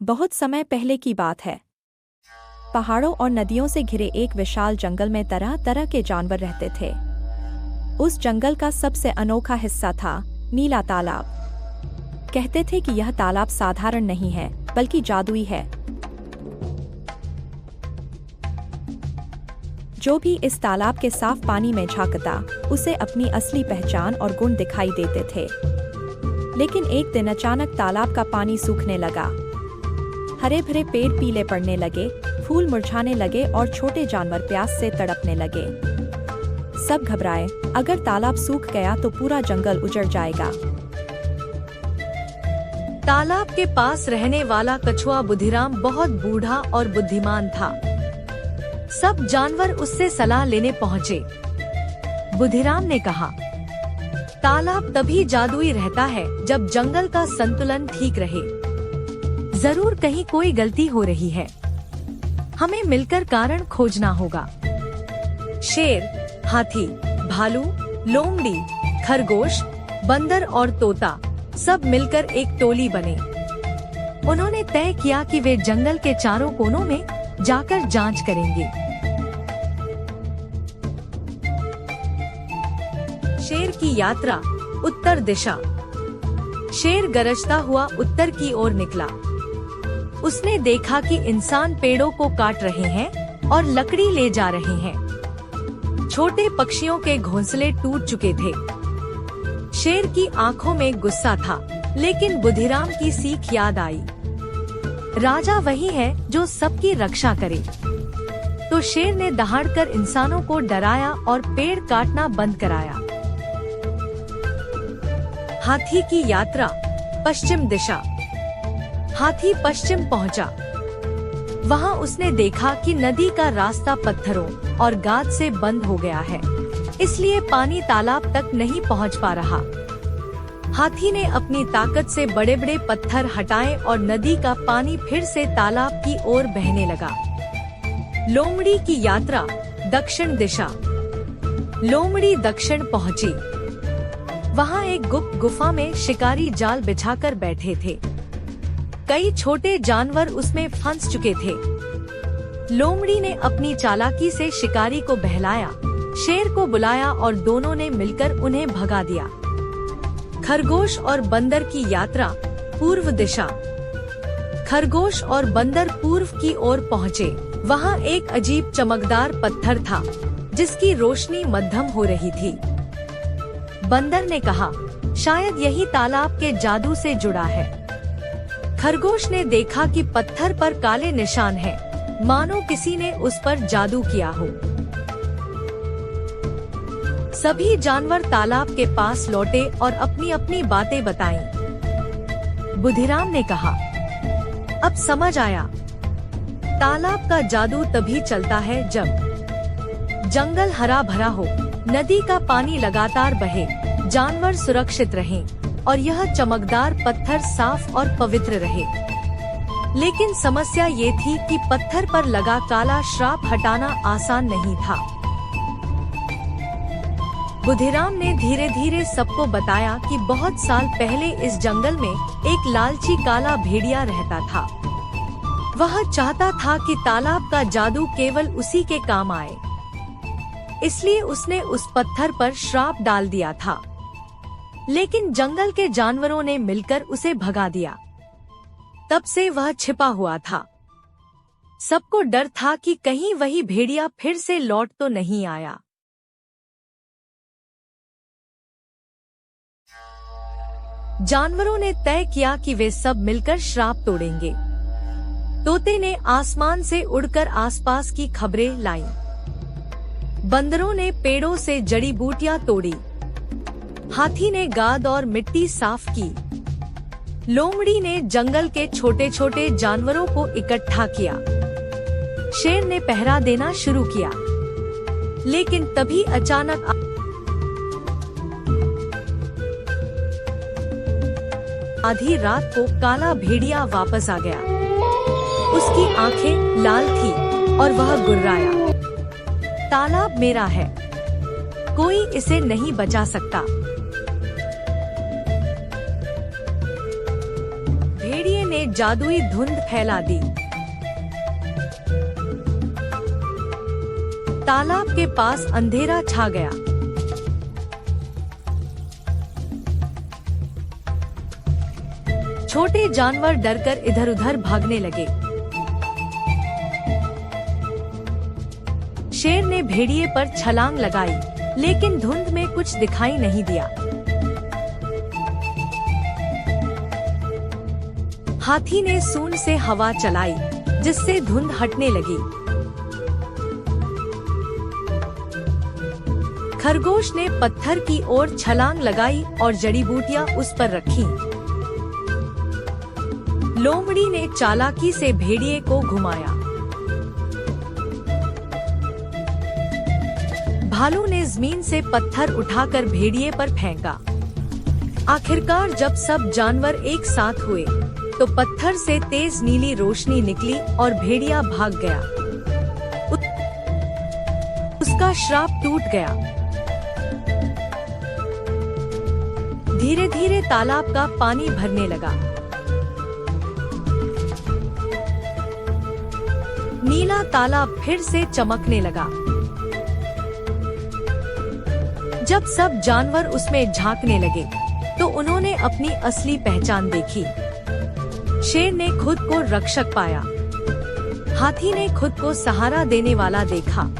बहुत समय पहले की बात है। पहाड़ों और नदियों से घिरे एक विशाल जंगल में तरह तरह के जानवर रहते थे। उस जंगल का सबसे अनोखा हिस्सा था नीला तालाब। कहते थे कि यह तालाब साधारण नहीं है, बल्कि जादुई है। जो भी इस तालाब के साफ पानी में झांकता, उसे अपनी असली पहचान और गुण दिखाई देते थे। लेकिन एक दिन अचानक तालाब का पानी सूखने लगा। हरे भरे पेड़ पीले पड़ने लगे, फूल मुरझाने लगे और छोटे जानवर प्यास से तड़पने लगे। सब घबराए, अगर तालाब सूख गया तो पूरा जंगल उजड़ जाएगा। तालाब के पास रहने वाला कछुआ बुधिराम बहुत बूढ़ा और बुद्धिमान था। सब जानवर उससे सलाह लेने पहुँचे। बुधिराम ने कहा, तालाब तभी जादुई रहता है जब जंगल का संतुलन ठीक रहे। जरूर कहीं कोई गलती हो रही है। हमें मिलकर कारण खोजना होगा। शेर, हाथी, भालू, लोमड़ी, खरगोश, बंदर और तोता सब मिलकर एक टोली बने। उन्होंने तय किया कि वे जंगल के चारों कोनों में जाकर जांच करेंगे। शेर की यात्रा, उत्तर दिशा। शेर गरजता हुआ उत्तर की ओर निकला। उसने देखा कि इंसान पेड़ों को काट रहे हैं और लकड़ी ले जा रहे हैं। छोटे पक्षियों के घोंसले टूट चुके थे। शेर की आंखों में गुस्सा था, लेकिन बुधिराम की सीख याद आई। राजा वही है जो सबकी रक्षा करे। तो शेर ने दहाड़कर इंसानों को डराया और पेड़ काटना बंद कराया। हाथी की यात्रा, पश्चिम दिशा। हाथी पश्चिम पहुंचा। वहां उसने देखा कि नदी का रास्ता पत्थरों और गाद से बंद हो गया है, इसलिए पानी तालाब तक नहीं पहुंच पा रहा। हाथी ने अपनी ताकत से बड़े बड़े पत्थर हटाए और नदी का पानी फिर से तालाब की ओर बहने लगा। लोमड़ी की यात्रा, दक्षिण दिशा। लोमड़ी दक्षिण पहुंची। वहां एक गुप्त गुफा में शिकारी जाल बिछाकर बैठे थे। कई छोटे जानवर उसमें फंस चुके थे। लोमड़ी ने अपनी चालाकी से शिकारी को बहलाया, शेर को बुलाया और दोनों ने मिलकर उन्हें भगा दिया। खरगोश और बंदर की यात्रा, पूर्व दिशा। खरगोश और बंदर पूर्व की ओर पहुँचे। वहाँ एक अजीब चमकदार पत्थर था, जिसकी रोशनी मध्यम हो रही थी। बंदर ने कहा, शायद यही तालाब के जादू से जुड़ा है। खरगोश ने देखा कि पत्थर पर काले निशान हैं, मानो किसी ने उस पर जादू किया हो। सभी जानवर तालाब के पास लौटे और अपनी अपनी बातें बताईं। बुधिराम ने कहा, अब समझ आया। तालाब का जादू तभी चलता है जब जंगल हरा भरा हो, नदी का पानी लगातार बहे, जानवर सुरक्षित रहें और यह चमकदार पत्थर साफ और पवित्र रहे। लेकिन समस्या ये थी कि पत्थर पर लगा काला श्राप हटाना आसान नहीं था। बुधिराम ने धीरे धीरे सबको बताया कि बहुत साल पहले इस जंगल में एक लालची काला भेड़िया रहता था। वह चाहता था कि तालाब का जादू केवल उसी के काम आए, इसलिए उसने उस पत्थर पर श्राप डाल दिया था। लेकिन जंगल के जानवरों ने मिलकर उसे भगा दिया। तब से वह छिपा हुआ था। सबको डर था कि कहीं वही भेड़िया फिर से लौट तो नहीं आया। जानवरों ने तय किया कि वे सब मिलकर श्राप तोड़ेंगे। तोते ने आसमान से उड़कर आसपास की खबरें लाईं। बंदरों ने पेड़ों से जड़ी बूटियां तोड़ी। हाथी ने गाद और मिट्टी साफ की। लोमड़ी ने जंगल के छोटे छोटे जानवरों को इकट्ठा किया। शेर ने पहरा देना शुरू किया। लेकिन तभी अचानक आधी रात को काला भेड़िया वापस आ गया। उसकी आंखें लाल थी और वह गुर्राया, तालाब मेरा है, कोई इसे नहीं बचा सकता। भेड़िए ने जादुई धुंध फैला दी। तालाब के पास अंधेरा छा गया। छोटे जानवर डरकर इधर-उधर भागने लगे। शेर ने भेड़िए पर छलांग लगाई, लेकिन धुंध में कुछ दिखाई नहीं दिया। हाथी ने सूंड से हवा चलाई, जिससे धुंध हटने लगी। खरगोश ने पत्थर की ओर छलांग लगाई और जड़ी बूटियां उस पर रखीं। लोमड़ी ने चालाकी से भेड़िए को घुमाया। भालू ने जमीन से पत्थर उठाकर भेड़िए पर फेंका। आखिरकार जब सब जानवर एक साथ हुए, तो पत्थर से तेज नीली रोशनी निकली और भेड़िया भाग गया। उसका श्राप टूट गया। धीरे धीरे तालाब का पानी भरने लगा। नीला तालाब फिर से चमकने लगा। जब सब जानवर उसमें झांकने लगे, तो उन्होंने अपनी असली पहचान देखी। शेर ने खुद को रक्षक पाया। हाथी ने खुद को सहारा देने वाला देखा।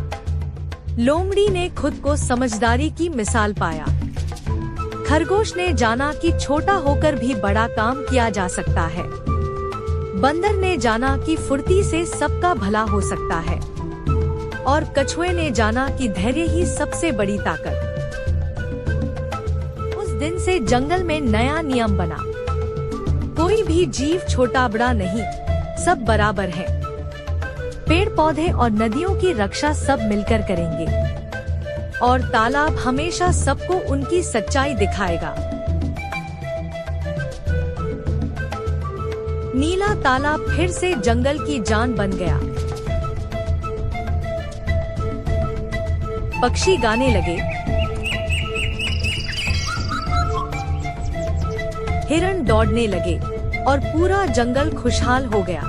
लोमड़ी ने खुद को समझदारी की मिसाल पाया। खरगोश ने जाना कि छोटा होकर भी बड़ा काम किया जा सकता है। बंदर ने जाना कि फुर्ती से सबका भला हो सकता है। और कछुए ने जाना कि धैर्य ही सबसे बड़ी ताकत। उस दिन से जंगल में नया नियम बना। कोई भी जीव छोटा बड़ा नहीं, सब बराबर हैं। पेड़ पौधे और नदियों की रक्षा सब मिलकर करेंगे, और तालाब हमेशा सबको उनकी सच्चाई दिखाएगा। नीला तालाब फिर से जंगल की जान बन गया। पक्षी गाने लगे, हिरण दौड़ने लगे और पूरा जंगल खुशहाल हो गया।